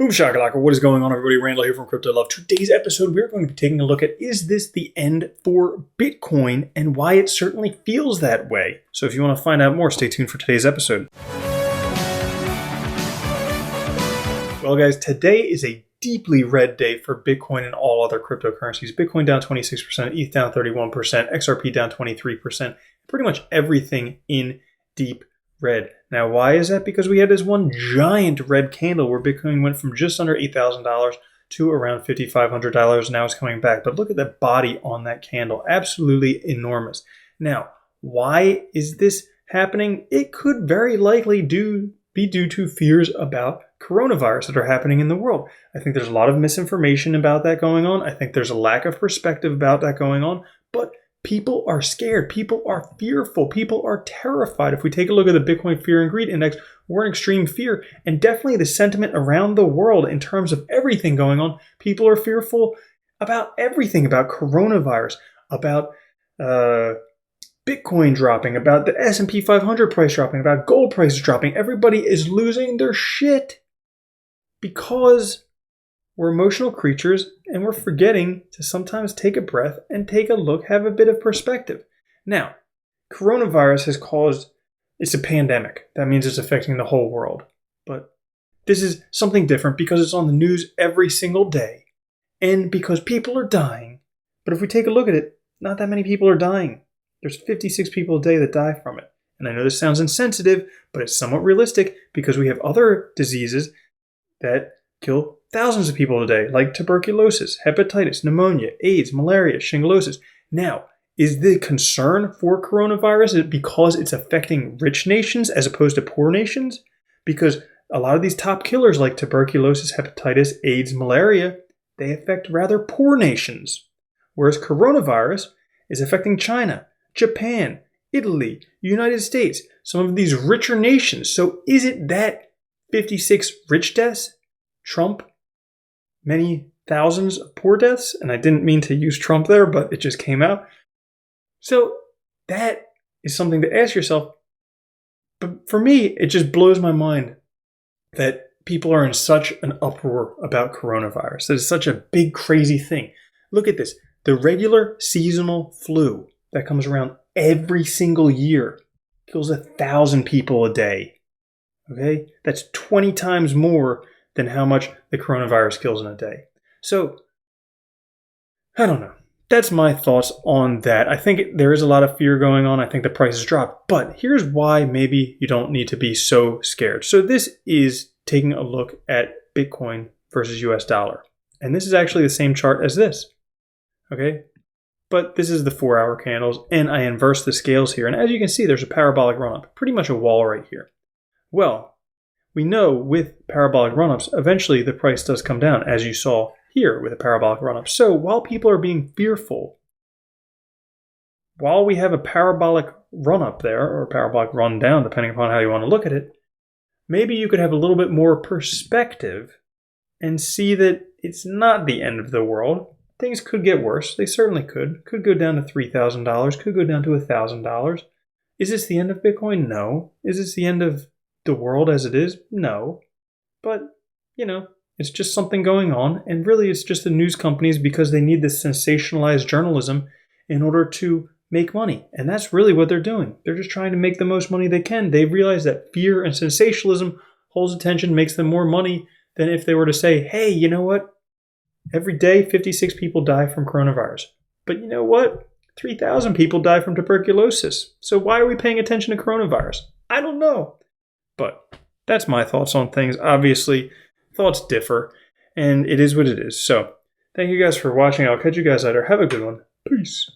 Boom shakalaka, what is going on, everybody? Randall here from Crypto Love. Today's episode, we're going to be taking a look at, is this the end for Bitcoin and why it certainly feels that way? So if you want to find out more, stay tuned for today's episode. Well guys, today is a deeply red day for Bitcoin and all other cryptocurrencies. Bitcoin down 26%, ETH down 31%, XRP down 23%, pretty much everything in deep red. Now, why is that? Because we had this one giant red candle where Bitcoin went from just under $8,000 to around $5,500. Now it's coming back. But look at the body on that candle. Absolutely enormous. Now, why is this happening? It could very likely be due to fears about coronavirus that are happening in the world. I think there's a lot of misinformation about that going on. I think there's a lack of perspective about that going on. But people are scared. People are fearful. People are terrified. If we take a look at the Bitcoin Fear and Greed Index, we're in extreme fear. And definitely the sentiment around the world in terms of everything going on, people are fearful about everything, about coronavirus, about Bitcoin dropping, about the S&P 500 price dropping, about gold prices dropping. Everybody is losing their shit because we're emotional creatures and we're forgetting to sometimes take a breath and take a look, have a bit of perspective. Now, coronavirus has caused, it's a pandemic. That means it's affecting the whole world. But this is something different because it's on the news every single day and because people are dying. But if we take a look at it, not that many people are dying. There's 56 people a day that die from it. And I know this sounds insensitive, but it's somewhat realistic because we have other diseases that kill thousands of people a day, like tuberculosis, hepatitis, pneumonia, AIDS, malaria, shingleosis. Now, is the concern for coronavirus because it's affecting rich nations as opposed to poor nations? Because a lot of these top killers like tuberculosis, hepatitis, AIDS, malaria, they affect rather poor nations. Whereas coronavirus is affecting China, Japan, Italy, United States, some of these richer nations. So is it that 56 rich deaths trump many thousands of poor deaths? And I didn't mean to use Trump there, but it just came out. So that is something to ask yourself. But for me, it just blows my mind that people are in such an uproar about coronavirus. That is such a big, crazy thing. Look at this. The regular seasonal flu that comes around every single year kills 1,000 people a day. Okay? That's 20 times more than how much the coronavirus kills in a day. So, I don't know. That's my thoughts on that. I think there is a lot of fear going on. I think the prices drop. But here's why maybe you don't need to be so scared. So this is taking a look at Bitcoin versus US dollar. And this is actually the same chart as this. Okay? But this is the 4-hour candles, and I inverse the scales here. And as you can see, there's a parabolic run-up. Pretty much a wall right here. Well, we know with parabolic run-ups, eventually the price does come down, as you saw here with a parabolic run-up. So while people are being fearful, while we have a parabolic run-up there, or a parabolic run-down, depending upon how you want to look at it, maybe you could have a little bit more perspective and see that it's not the end of the world. Things could get worse. They certainly could. Could go down to $3,000. Could go down to $1,000. Is this the end of Bitcoin? No. Is this the end of the world as it is? No. But, it's just something going on. And really, it's just the news companies because they need this sensationalized journalism in order to make money. And that's really what they're doing. They're just trying to make the most money they can. They realize that fear and sensationalism holds attention, makes them more money than if they were to say, hey, you know what? Every day, 56 people die from coronavirus. But you know what? 3,000 people die from tuberculosis. So why are we paying attention to coronavirus? I don't know. But that's my thoughts on things. Obviously, thoughts differ, and it is what it is. So thank you guys for watching. I'll catch you guys later. Have a good one. Peace.